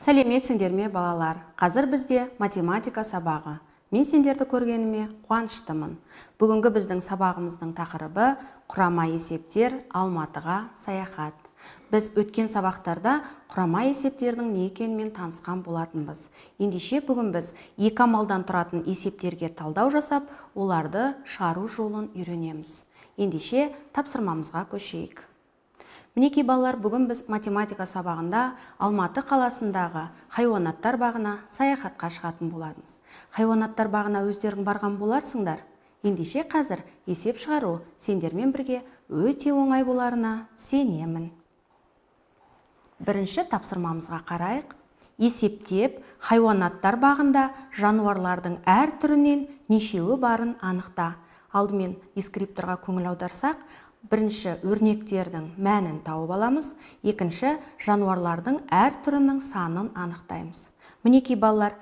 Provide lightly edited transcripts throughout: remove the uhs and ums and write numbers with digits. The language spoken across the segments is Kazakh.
Сәлеметсіңдер ме, балалар? Қазір бізде математика сабағы. Мен сендерді көргеніме қуаныштымын. Бүгінгі біздің сабағымыздың тақырыбы құрама есептер Алматыға саяхат. Біз өткен сабақтарда құрама есептердің не екенімен танысқан болатынбыз. Ендеше бүгін біз екі амалдан тұратын есептерге талдау жасап, оларды шығару жолын үйренеміз. Ендеше тапсырмамызға көшейік. Мінекей балалар, бүгін біз математика сабағында Алматы қаласындағы хайуанаттар бағына саяхатқа шығатын боламыз. Хайуанаттар бағына өздерің барған боларсыңдар. Ендеше қазір есеп шығару сендермен бірге өте оңай боларына сенемін. Бірінші тапсырмамызға қарайық. Есептеп, хайуанаттар бағында жануарлардың әр түрінен нешеуі барын анықта. Алдымен дескрипторға көңіл аударсақ, бірінші өрнектердің мәнін тауып аламыз, екінші жануарлардың әр түрінің санын анықтаймыз. Мінекей балалар,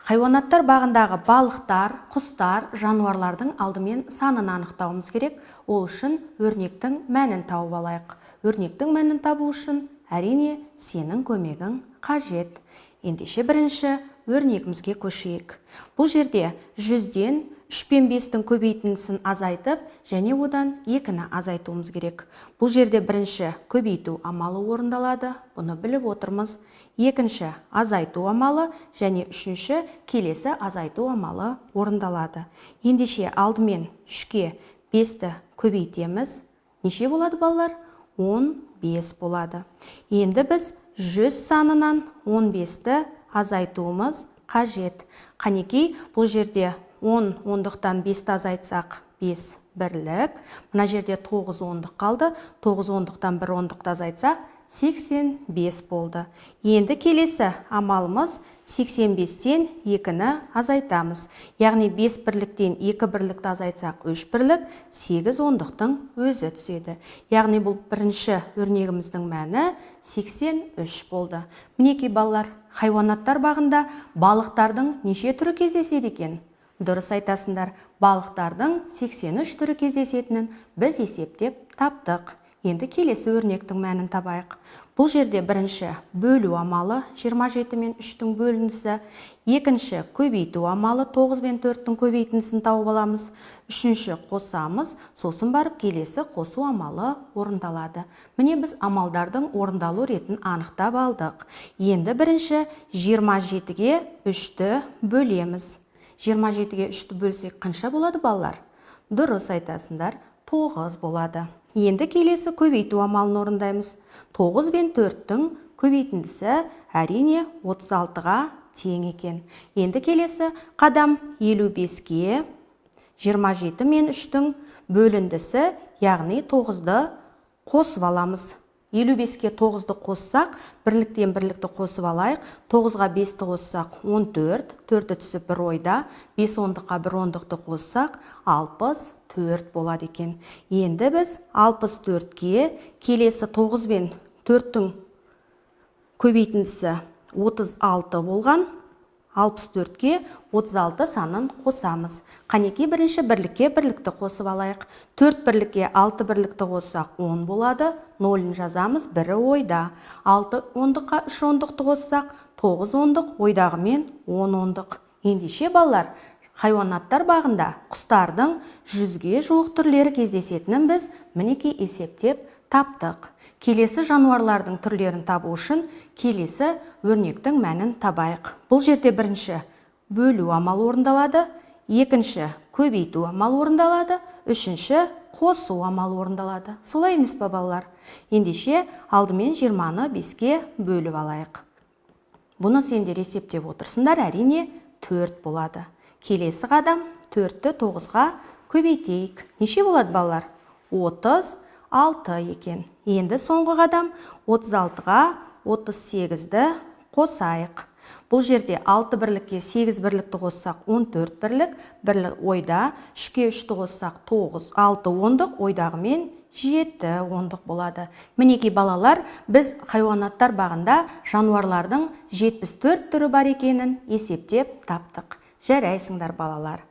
хайуанаттар бағындағы балықтар, құстар, жануарлардың алдымен санын анықтауымыз керек. Ол үшін өрнектің мәнін тауып алайық. Өрнектің мәнін табу үшін әрине сенің көмегің қажет. Ендеше бірінші өрнегімізге көшейік. Бұл жерде 100-ден 3 пен 5-тің көбейтіндісін азайтып, және одан 2-ні азайтуымыз керек. Бұл жерде бірінші көбейту амалы орындалады, бұны біліп отырмыз. Екінші азайту амалы және үшінші келесі азайту амалы орындалады. Ендеше алдымен 3-ке 5-ті көбейтеміз. Неше болады балалар? 15 болады. Енді біз 100 санынан 15-ті азайтуымыз қажет. Қанекей, бұл жерде 10 ондықтан 5-ті азайтсақ 5 бірлік. Мына жерде 9 ондық қалды. 9 ондықтан 1 ондықты азайтсақ 85 болды. Енді келесі амалымыз 85-тен 2-ні азайтамыз. Яғни 5 бірліктен 2 бірлікті азайтсақ 3 бірлік, 8 ондықтың өзі түседі. Яғни бұл бірінші өрнегіміздің мәні 83 болды. Мінекей балалар, хайуанаттар бағында балықтардың неше түрі кездеседі екен? Дұрыс айтасыңдар, балықтардың 83 түрі кездесетінін біз есептеп таптық. Енді келесі өрнектің мәнін табайық. Бұл жерде бірінші бөлу амалы 27 мен 3-тің бөлінісі, екінші көбейту амалы 9 мен 4-тің көбейтіндісін тауып аламыз, үшінші қосамыз, сосын барып келесі қосу амалы орындалады. Міне біз амалдардың орындалу ретін анықтап алдық. Енді бірінші 27-ге 3-ті бөлеміз. 27-ге 3-ті бөлсек қанша болады балалар? Дұрыс айтасыңдар, 9 болады. Енді келесі көбейту амалын орындаймыз. 9 бен 4-тің көбейтіндісі әрине 36-ға тең екен. Енді келесі қадам 55-ге 27 мен 3-тің бөліндісі, яғни 9-ды қосып аламыз. 55-ке 9-ды қоссақ, бірліктен бірлікті қосып алайық. 9-ға 5-ті қоссақ 14, 4-ті түсіп 1 ойда, 5 ондыққа 1 ондықты қоссақ 64 болады екен. Енді біз 64-ке келесі 9 бен 4-тің көбейтіндісі 36 болған, 64-ке 36 санын қосамыз. Қанекей бірінші бірлікке бірлікті қосып алайық. 4 бірлікке 6 бірлікті қоссақ 10 болады. 0-ін жазамыз, 1-і ойда. 6 ондыққа 3 ондықты қоссақ 9 ондық, ойдағымен 10 ондық. Ендеше балалар, хайуанаттар бағында құстардың 100-ге жуық түрлері кездесетінін біз мінекей есептеп таптық. Келесі жануарлардың түрлерін табу үшін келесі өрнектің мәнін табайық. Бұл жерде бірінші бөлу амалы орындалады, екінші көбейту амалы орындалады, үшінші қосу амалы орындалады. Солай емес пе балалар? Ендеше алдымен 20-ны 5-ке бөліп алайық. Бұны сендер есептеп отырсыңдар, әрине 4 болады. Келесі қадам 4-ті 9-ға көбейтейік. Неше болады балалар? 36 екен. Енді соңғы қадам 36-ға 38-ді қосайық. Бұл жерде 6 бірлікке 8 бірлікті қоссақ 14 бірлік, бірлік ойда, 3-ке 3-ті қоссақ 9, 6 ондық, ойдағымен 7 ондық болады. Мінекей балалар, біз хайуанаттар бағында жануарлардың 74 түрі бар екенін есептеп таптық. Жарайсыңдар балалар.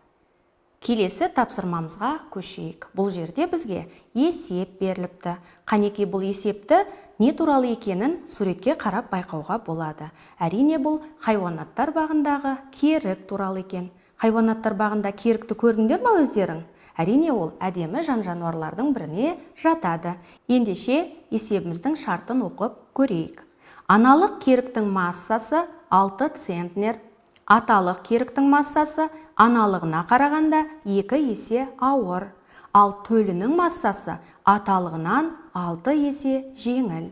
Келесі тапсырмамызға көшейік. Бұл жерде бізге есеп беріліпті. Қанекей бұл есепті не туралы екенін суретке қарап байқауға болады. Әрине бұл хайуанаттар бағындағы керік туралы екен. Хайуанаттар бағында керікті көрдіңдер ме өздерің? Әрине ол әдемі жан-жануарлардың біріне жатады. Ендеше есебіміздің шартын оқып көрейік. Аналық керіктің массасы 6 центнер. Аталық керіктің массасы аналығына қарағанда 2 есе ауыр. Ал төлінің массасы аталығынан 6 есе жеңіл.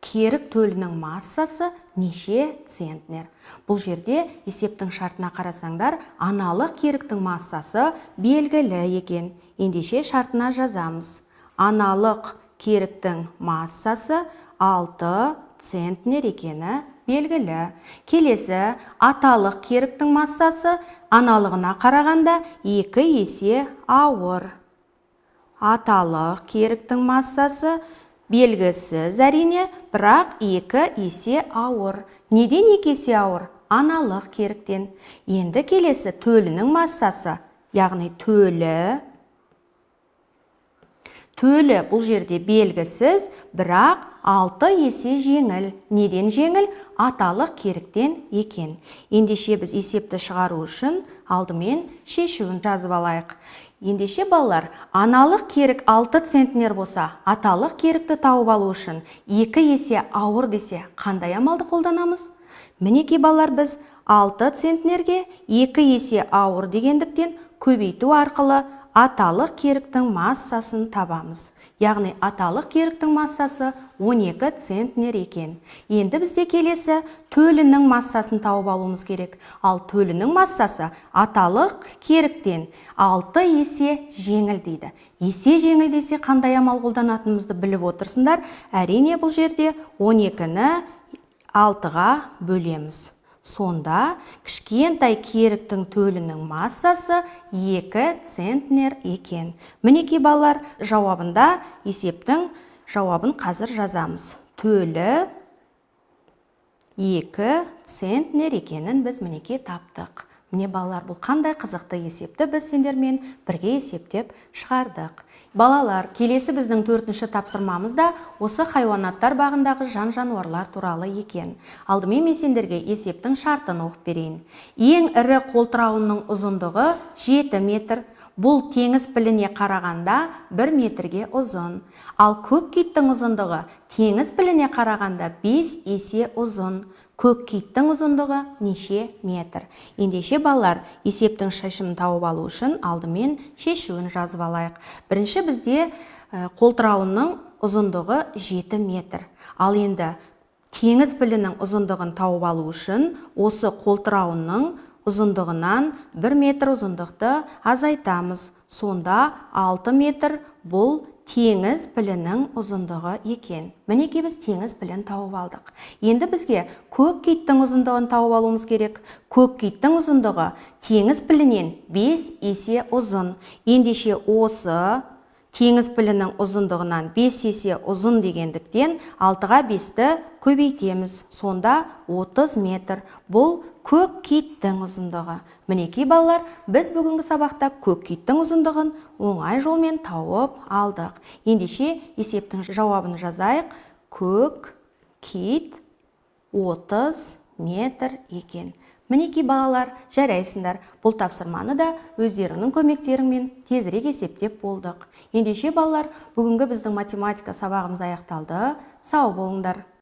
Керік төлінің массасы неше центнер? Бұл жерде есептің шартына қарасаңдар, аналық керіктің массасы белгілі екен. Ендеше шартына жазамыз. Аналық керіктің массасы 6 центнер екені белгілі. Келесі, аталық керіктің массасы аналығына қарағанда 2 есе ауыр. Аталық керіктің массасы белгісіз әрине, бірақ 2 есе ауыр. Неден 2 есе ауыр? Аналық керіктен. Енді келесі төлінің массасы, яғни төлі бұл жерде белгісіз, бірақ 6 есе жеңіл. Неден жеңіл? Аталық керіктен екен. Ендеше біз есепті шығару үшін алдымен шешуін жазып алайық. Ендеше балалар, аналық керік 6 центнер болса, аталық керікті тауып алу үшін 2 есе ауыр десе, қандай амалды қолданамыз? Мінеки балалар, біз 6 центнерге 2 есе ауыр дегендіктен көбейту арқылы аталық керіктің массасын табамыз. Яғни аталық керіктің массасы 12 центнер екен. Енді бізде келесі төлінің массасын тауып алуымыз керек. Ал төлінің массасы аталық керіктен 6 есе жеңіл дейді. Есе жеңіл десе қандай амал қолданатынымызды біліп отырсыңдар. Әрине бұл жерде 12-ні 6-ға бөлеміз. Сонда кішкентай керіктің төлінің массасы 2 центнер екен. Мінеки балалар, жауабында есептің жауабын қазір жазамыз. Төлі 2 центнер екенін біз мінеки таптық. Міне балалар, бұл қандай қызықты есепті біз сендермен бірге есептеп шығардық. Балалар, келесі біздің 4-ші тапсырмамызда осы хайуанаттар бағындағы жан-жануарлар туралы екен. Алдымен мен сендерге есептің шартын оқып берейін. Ең ірі қолтырауынның ұзындығы 7 метр. Бұл теңіз піліне қарағанда 1 метрге ұзын. Ал көк киттің ұзындығы теңіз піліне қарағанда 5 есе ұзын. Көк киттің ұзындығы неше метр? Ендеше балалар, есептің шешімін тауып алу үшін алдымен шешуін жазып алайық. Бірінші бізде қолтырауынның ұзындығы 7 метр. Ал енді теңіз пілінің ұзындығын тауып алу үшін осы қолтырауынның ұзындығынан 1 метр ұзындықты азайтамыз. Сонда 6 метр бұл теңіз пілінің ұзындығы екен. Мінеки біз теңіз пілін тауып алдық. Енді бізге көк киттің ұзындығын тауып алуымыз керек. Көк киттің ұзындығы теңіз пілінен 5 есе ұзын. Ендеше осы теңіз пілінің ұзындығынан 5 есе ұзын дегендіктен 6-ға 5-ті көбейтеміз. Сонда 30 метр. Бұл көк киттің ұзындығы. Мінеки балалар, біз бүгінгі сабақта көк киттің ұзындығын оңай жолмен тауып алдық. Ендеше есептің жауабын жазайық. Көк кит 30 метр екен. Мінеки балалар, жарайсыңдар. Бұл тапсырманы да өздеріңнің көмектеріңмен тезірек есептеп болдық. Ендеше балалар, бүгінгі біздің математика сабағымыз аяқталды. Сау болыңдар.